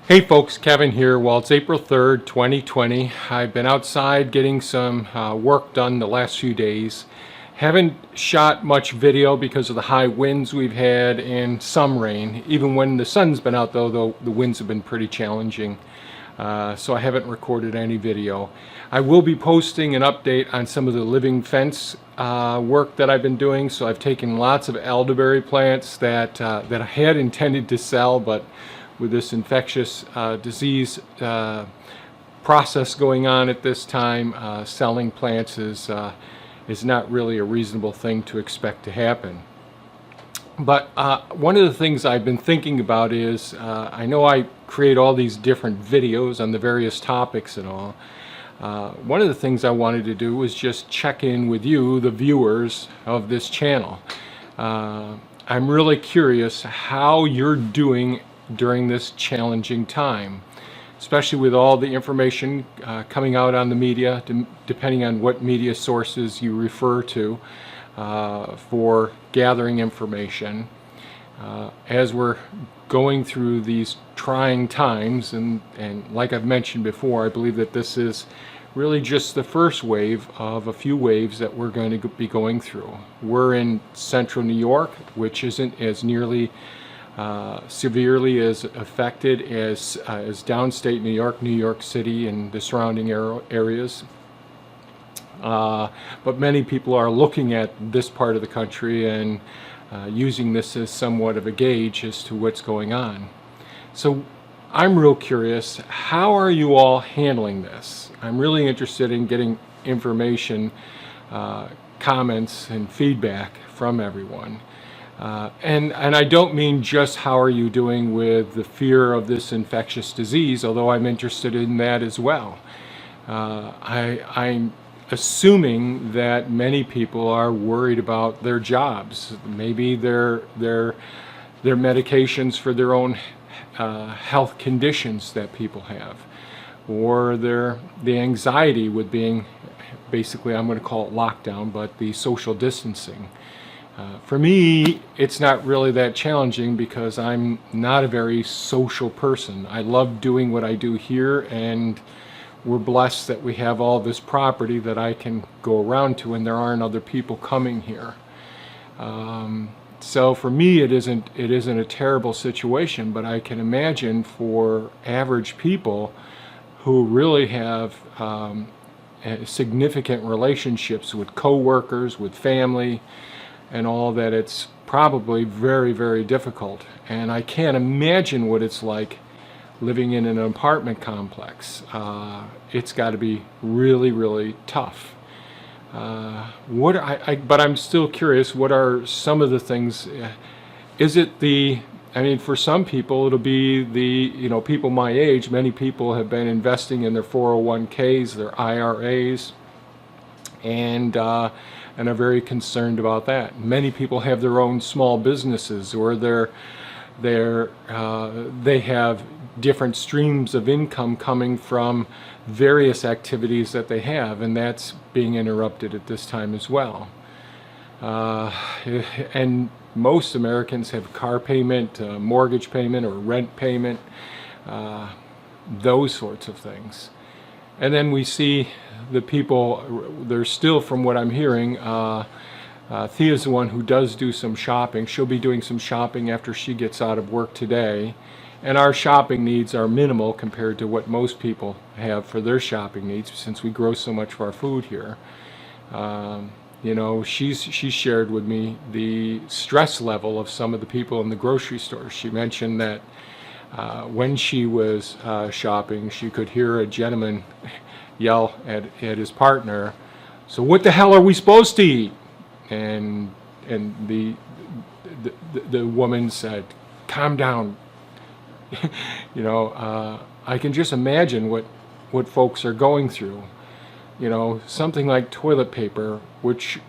Hey folks, Kevin here. Well, it's April 3rd, 2020. I've been outside getting some work done the last few days. Haven't shot much video because of the high winds we've had and some rain. Even when the sun's been out though, the winds have been pretty challenging. So I haven't recorded any video. I will be posting an update on some of the living fence work that I've been doing. So I've taken lots of elderberry plants that I had intended to sell, but with this infectious disease process going on at this time, selling plants is not really a reasonable thing to expect to happen. But one of the things I've been thinking about is, I know I create all these different videos on the various topics and all. One of the things I wanted to do was just check in with you, the viewers of this channel. I'm really curious how you're doing during this challenging time, especially with all the information coming out on the media, depending on what media sources you refer to for gathering information. As we're going through these trying times, and like I've mentioned before, I believe that this is really just the first wave of a few waves that we're going to be going through. We're in central New York, which isn't as nearly severely as affected as downstate New York City and the surrounding areas. But many people are looking at this part of the country and using this as somewhat of a gauge as to what's going on. So I'm real curious, how are you all handling this? I'm really interested in getting information, comments, and feedback from everyone. And I don't mean just how are you doing with the fear of this infectious disease, although I'm interested in that as well. I'm assuming that many people are worried about their jobs, maybe their medications for their own health conditions that people have, or the anxiety with being, basically I'm going to call it lockdown, but the social distancing. For me, it's not really that challenging because I'm not a very social person. I love doing what I do here, and we're blessed that we have all this property that I can go around to, and there aren't other people coming here. So for me, it isn't a terrible situation, but I can imagine for average people who really have significant relationships with coworkers, with family, and all, that it's probably very, very difficult. And I can't imagine what it's like living in an apartment complex. It's got to be really, really tough. But I'm still curious, what are some of the things? Is it I mean, for some people, it'll be people my age. Many people have been investing in their 401ks, their IRAs, and are very concerned about that. Many people have their own small businesses, or they have different streams of income coming from various activities that they have, and that's being interrupted at this time as well. And most Americans have car payment, mortgage payment, or rent payment, those sorts of things. And then we see the people, there's still, from what I'm hearing, Thea's the one who does do some shopping. She'll be doing some shopping after she gets out of work today. And our shopping needs are minimal compared to what most people have for their shopping needs, since we grow so much of our food here. She shared with me the stress level of some of the people in the grocery store. She mentioned that when she was shopping, she could hear a gentleman yell at his partner, "So what the hell are we supposed to eat?" And the woman said, "Calm down." I can just imagine what folks are going through. Something like toilet paper, which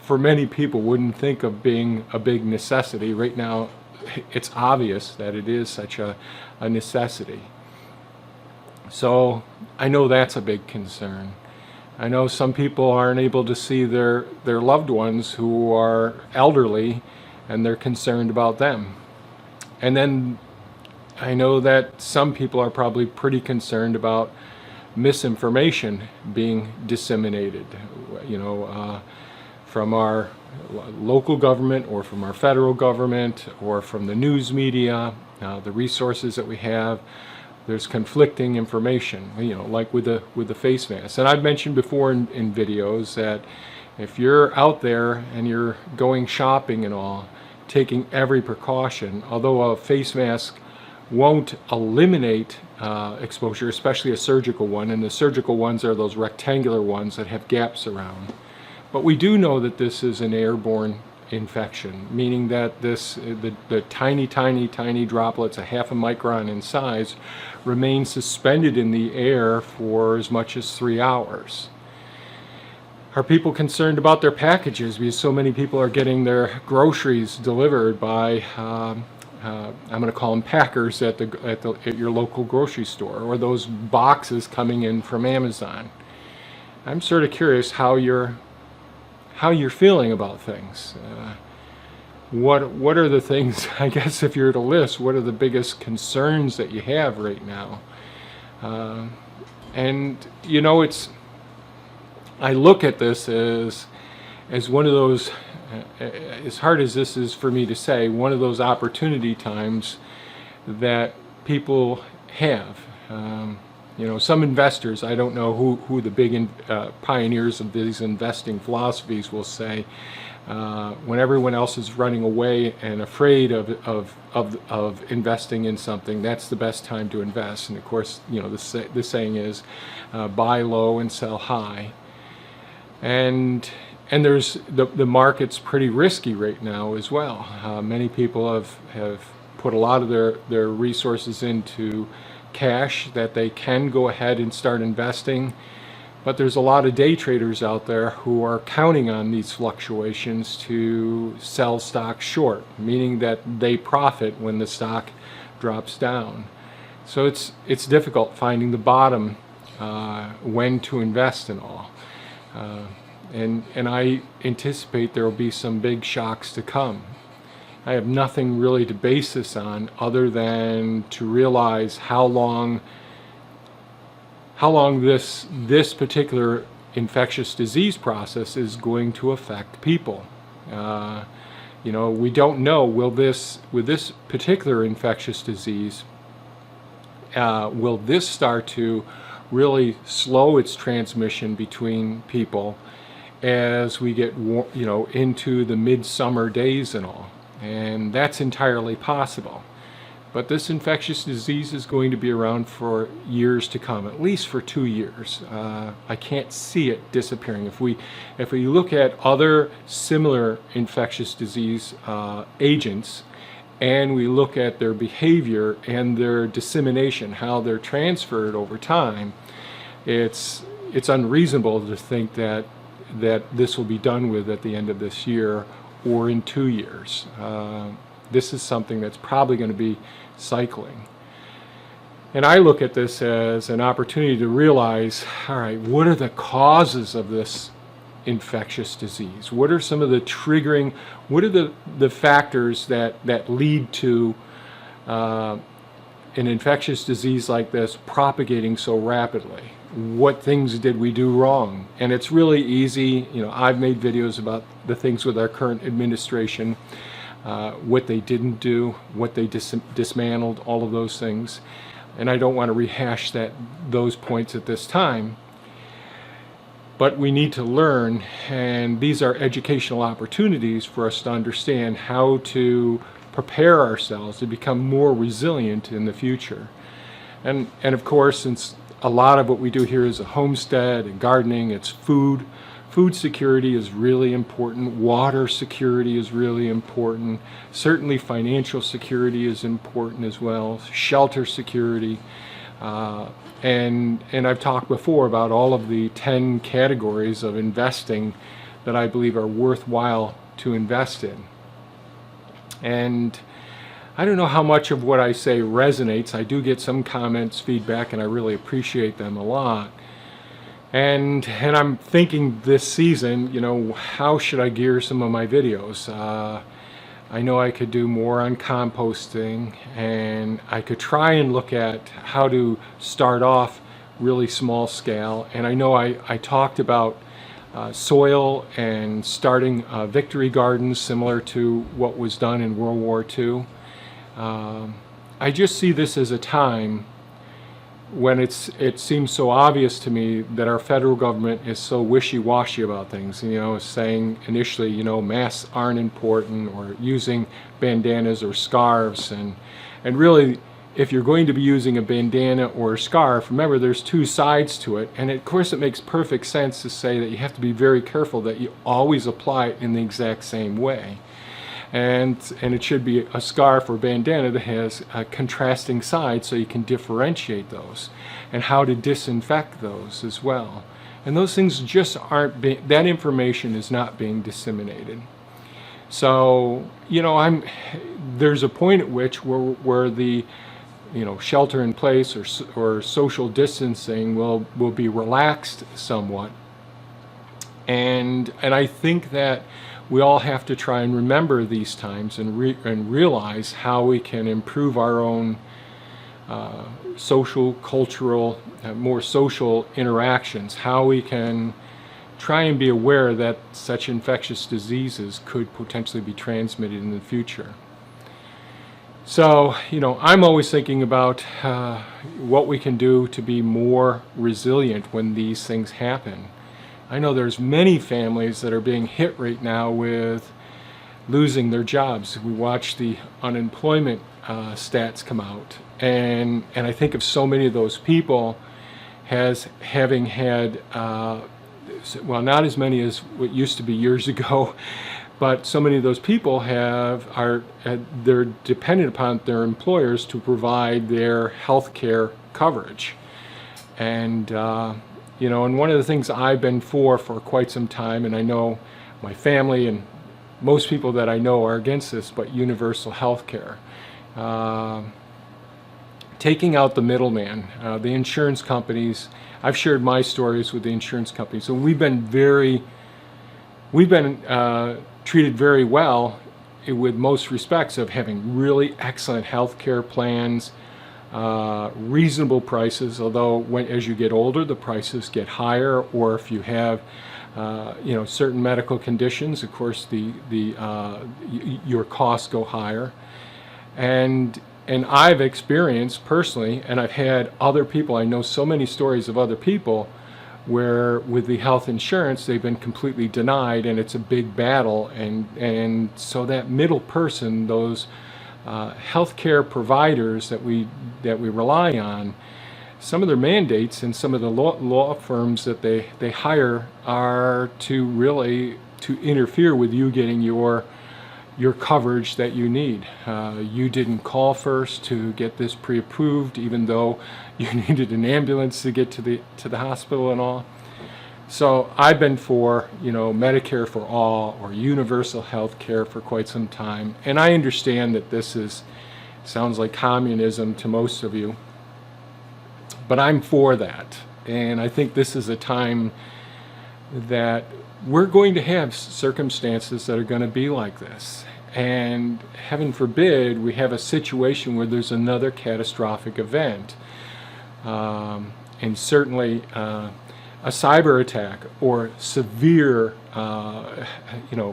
for many people wouldn't think of being a big necessity. Right now, it's obvious that it is such a necessity. So I know that's a big concern. I know some people aren't able to see their loved ones who are elderly, and they're concerned about them. And then I know that some people are probably pretty concerned about misinformation being disseminated, from our local government or from our federal government or from the news media, the resources that we have. There's conflicting information, like with the face mask. And I've mentioned before in videos that if you're out there and you're going shopping and all, taking every precaution, although a face mask won't eliminate exposure, especially a surgical one, and the surgical ones are those rectangular ones that have gaps around. But we do know that this is an airborne infection, meaning that the tiny droplets, a half a micron in size, remain suspended in the air for as much as 3 hours. Are people concerned about their packages because so many people are getting their groceries delivered by I'm going to call them packers at your local grocery store, or those boxes coming in from Amazon? I'm sort of curious how you're feeling about things. What are the things, I guess, if you were to list, what are the biggest concerns that you have right now? And I look at this as one of those, as hard as this is for me to say, one of those opportunity times that people have. Some investors, I don't know who the big pioneers of these investing philosophies will say, when everyone else is running away and afraid of investing in something, that's the best time to invest. And of course, the saying is, buy low and sell high. And there's the market's pretty risky right now as well. Many people have put a lot of their resources into cash that they can go ahead and start investing, but there's a lot of day traders out there who are counting on these fluctuations to sell stock short, meaning that they profit when the stock drops down. So it's difficult finding the bottom when to invest and all. And I anticipate there will be some big shocks to come. I have nothing really to base this on other than to realize how long this particular infectious disease process is going to affect people. We don't know, with this particular infectious disease, will this start to really slow its transmission between people as we get into the midsummer days and all. And that's entirely possible. But this infectious disease is going to be around for years to come, at least for 2 years. I can't see it disappearing. If we look at other similar infectious disease agents, and we look at their behavior and their dissemination, how they're transferred over time, it's unreasonable to think that this will be done with at the end of this year or in 2 years. This is something that's probably going to be cycling. And I look at this as an opportunity to realize, all right, what are the causes of this infectious disease? What are some of the triggering, what are the factors that lead to an infectious disease like this propagating so rapidly? What things did we do wrong? And it's really easy. I've made videos about the things with our current administration, what they didn't do, what they dismantled, all of those things. And I don't want to rehash those points at this time. But we need to learn, and these are educational opportunities for us to understand how to prepare ourselves to become more resilient in the future. And of course, since a lot of what we do here is a homestead and gardening, it's food. Food security is really important. Water security is really important. Certainly financial security is important as well. Shelter security. And I've talked before about all of the 10 categories of investing that I believe are worthwhile to invest in. And I don't know how much of what I say resonates. I do get some comments, feedback, and I really appreciate them a lot. And I'm thinking this season, how should I gear some of my videos? I know I could do more on composting, and I could try and look at how to start off really small scale. And I know I talked about soil and starting victory gardens similar to what was done in World War II. I just see this as a time when it seems so obvious to me that our federal government is so wishy-washy about things, saying initially, masks aren't important, or using bandanas or scarves, and really, if you're going to be using a bandana or a scarf, remember there's two sides to it, and of course it makes perfect sense to say that you have to be very careful that you always apply it in the exact same way. And it should be a scarf or bandana that has a contrasting side, so you can differentiate those, and how to disinfect those as well. And those things just aren't being, that information is not being disseminated. So, there's a point at which where the shelter in place or social distancing will be relaxed somewhat. And I think that we all have to try and remember these times and realize how we can improve our own social, cultural, more social interactions, how we can try and be aware that such infectious diseases could potentially be transmitted in the future. So, I'm always thinking about what we can do to be more resilient when these things happen. I know there's many families that are being hit right now with losing their jobs. We watch the unemployment stats come out, and I think of so many of those people as having had, well, not as many as what used to be years ago, but so many of those people they're dependent upon their employers to provide their health care coverage. And and one of the things I've been for quite some time, and I know my family and most people that I know are against this, but universal health care. Taking out the middleman, the insurance companies. I've shared my stories with the insurance companies, so we've been treated very well with most respects of having really excellent health care plans, reasonable prices, although as you get older the prices get higher, or if you have certain medical conditions, of course your costs go higher. And I've experienced personally, and I've had other people, I know so many stories of other people where with the health insurance they've been completely denied, and it's a big battle, and so that middle person, those healthcare providers that we rely on, some of their mandates and some of the law firms that they hire are to interfere with you getting your coverage that you need. You didn't call first to get this pre-approved, even though you needed an ambulance to get to the hospital and all. So I've been for, Medicare for all or universal health care for quite some time. And I understand that this sounds like communism to most of you, but I'm for that. And I think this is a time that we're going to have circumstances that are going to be like this. And heaven forbid we have a situation where there's another catastrophic event. And certainly a cyber attack or severe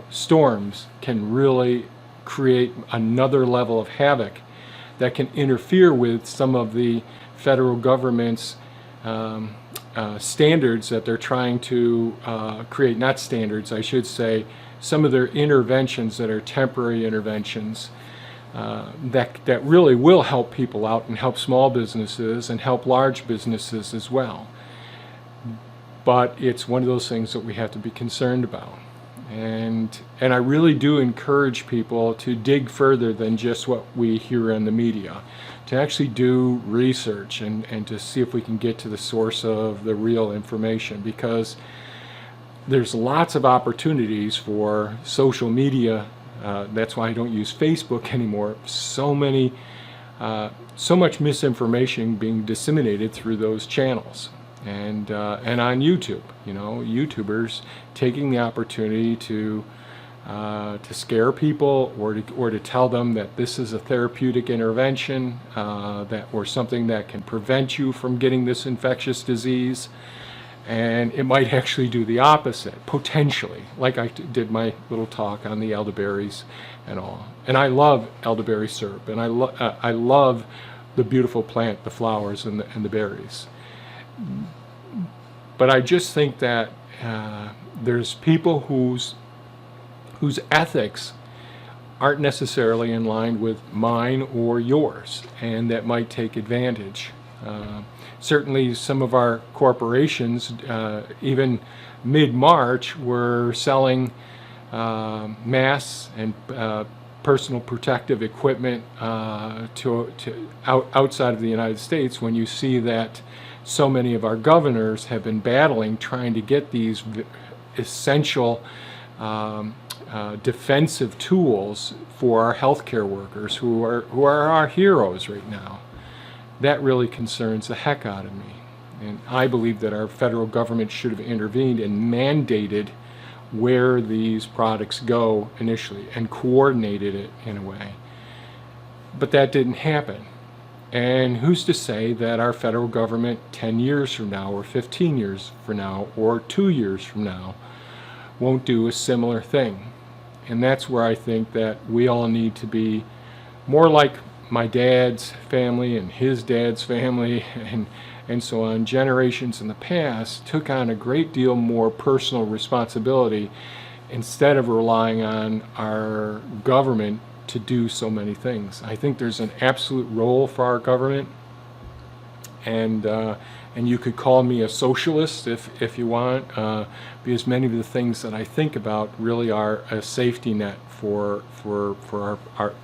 storms can really create another level of havoc that can interfere with some of the federal government's standards that they're trying to create. Not standards, I should say, some of their interventions that are temporary interventions that really will help people out and help small businesses and help large businesses as well. But it's one of those things that we have to be concerned about. And I really do encourage people to dig further than just what we hear in the media, to actually do research and to see if we can get to the source of the real information, because there's lots of opportunities for social media. That's why I don't use Facebook anymore. So much misinformation being disseminated through those channels. And on YouTube, YouTubers taking the opportunity to to scare people or to tell them that this is a therapeutic intervention or something that can prevent you from getting this infectious disease. And it might actually do the opposite, potentially, like I did my little talk on the elderberries and all. And I love elderberry syrup, and I love the beautiful plant, the flowers and the berries. But I just think that there's people whose ethics aren't necessarily in line with mine or yours, and that might take advantage. Certainly some of our corporations, even mid-March, were selling masks and personal protective equipment outside of the United States, when you see that so many of our governors have been battling trying to get these essential defensive tools for our healthcare workers who are our heroes right now. That really concerns the heck out of me. And I believe that our federal government should have intervened and mandated where these products go initially and coordinated it in a way. But that didn't happen. And who's to say that our federal government 10 years from now or 15 years from now or 2 years from now won't do a similar thing? And that's where I think that we all need to be more like my dad's family and his dad's family and so on. Generations in the past took on a great deal more personal responsibility instead of relying on our government to do so many things. I think there's an absolute role for our government, and you could call me a socialist if you want, because many of the things that I think about really are a safety net for our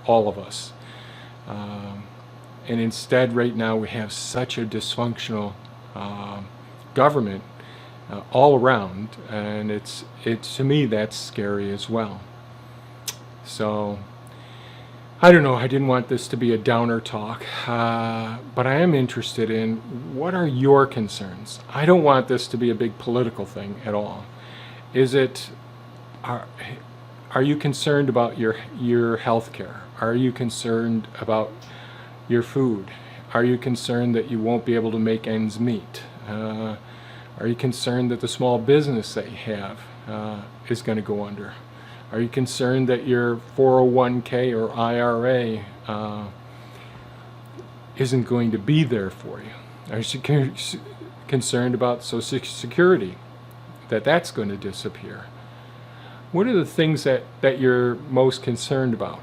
all of us. And instead, right now, we have such a dysfunctional government all around, and it's to me that's scary as well. So I don't know. I didn't want this to be a downer talk, but I am interested in what are your concerns. I don't want this to be a big political thing at all. Are you concerned about your health care? Are you concerned about your food? Are you concerned that you won't be able to make ends meet? Are you concerned that the small business that you have is going to go under? Are you concerned that your 401k or IRA isn't going to be there for you? Are you concerned about Social Security, that's going to disappear? What are the things that you're most concerned about?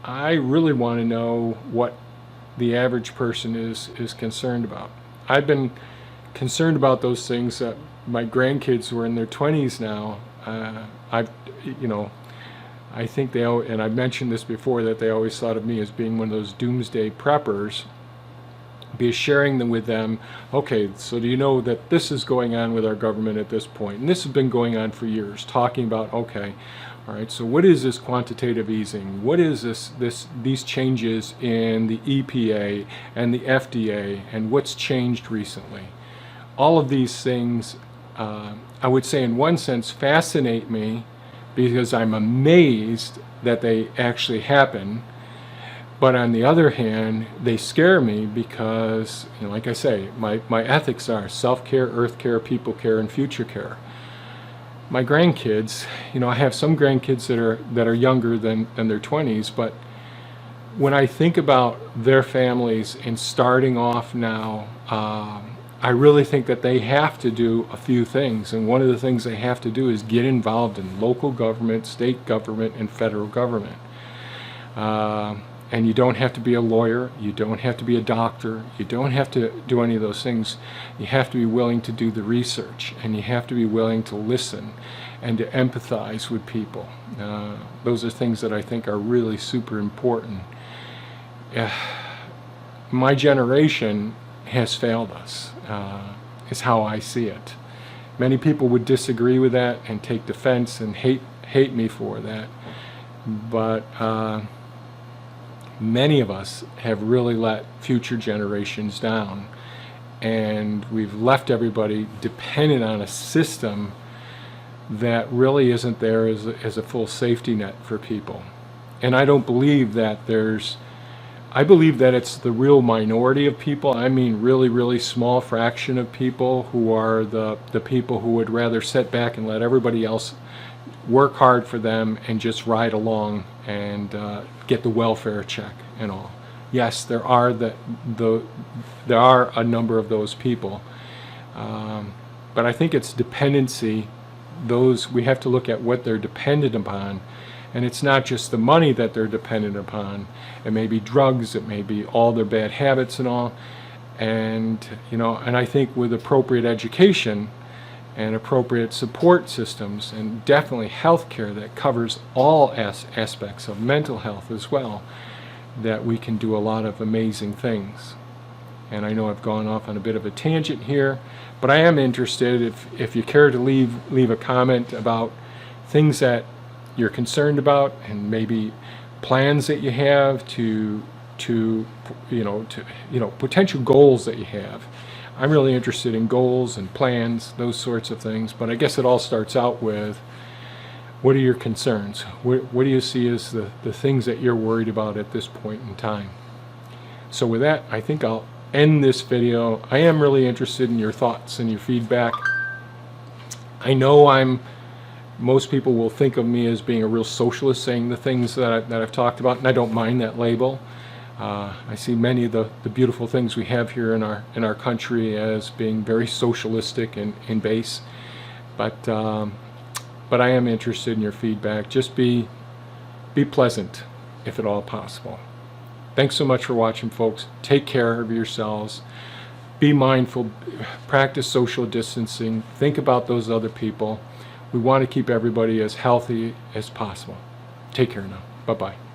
I really want to know what the average person is concerned about. I've been concerned about those things. My grandkids who are in their 20s now. I think and I've mentioned this before, that they always thought of me as being one of those doomsday preppers. Be sharing them with them. Okay, so do you know that this is going on with our government at this point? And this has been going on for years, talking about, okay, all right, so what is this quantitative easing? What is these changes in the EPA and the FDA, and what's changed recently? All of these things, I would say in one sense, fascinate me because I'm amazed that they actually happen. But on the other hand, they scare me because, like I say, my ethics are self-care, earth care, people care, and future care. My grandkids, I have some grandkids that are younger than their 20s, but when I think about their families and starting off now, I really think that they have to do a few things. And one of the things they have to do is get involved in local government, state government, and federal government. And you don't have to be a lawyer, you don't have to be a doctor, you don't have to do any of those things. You have to be willing to do the research, and you have to be willing to listen and to empathize with people. Those are things that I think are really super important. My generation has failed us, is how I see it. Many people would disagree with that and take defense and hate me for that, but many of us have really let future generations down, and we've left everybody dependent on a system that really isn't there as a full safety net for people. And I don't believe that I believe that it's the real minority of people. I mean really, really small fraction of people who are the people who would rather sit back and let everybody else work hard for them and just ride along and get the welfare check and all. Yes, there are a number of those people, but I think it's dependency. We have to look at what they're dependent upon, and it's not just the money that they're dependent upon. It may be drugs, it may be all their bad habits and all, and and I think with appropriate education and appropriate support systems, and definitely healthcare that covers all aspects of mental health as well, that we can do a lot of amazing things. And I know I've gone off on a bit of a tangent here, but I am interested if you care to leave a comment about things that you're concerned about, and maybe plans that you have to potential goals that you have. I'm really interested in goals and plans, those sorts of things, but I guess it all starts out with, what are your concerns? What do you see as the things that you're worried about at this point in time? So with that, I think I'll end this video. I am really interested in your thoughts and your feedback. I know most people will think of me as being a real socialist, saying the things that I've talked about, and I don't mind that label. I see many of the beautiful things we have here in our country as being very socialistic in base, but I am interested in your feedback. Just be pleasant, if at all possible. Thanks so much for watching, folks. Take care of yourselves. Be mindful. Practice social distancing. Think about those other people. We want to keep everybody as healthy as possible. Take care now. Bye-bye.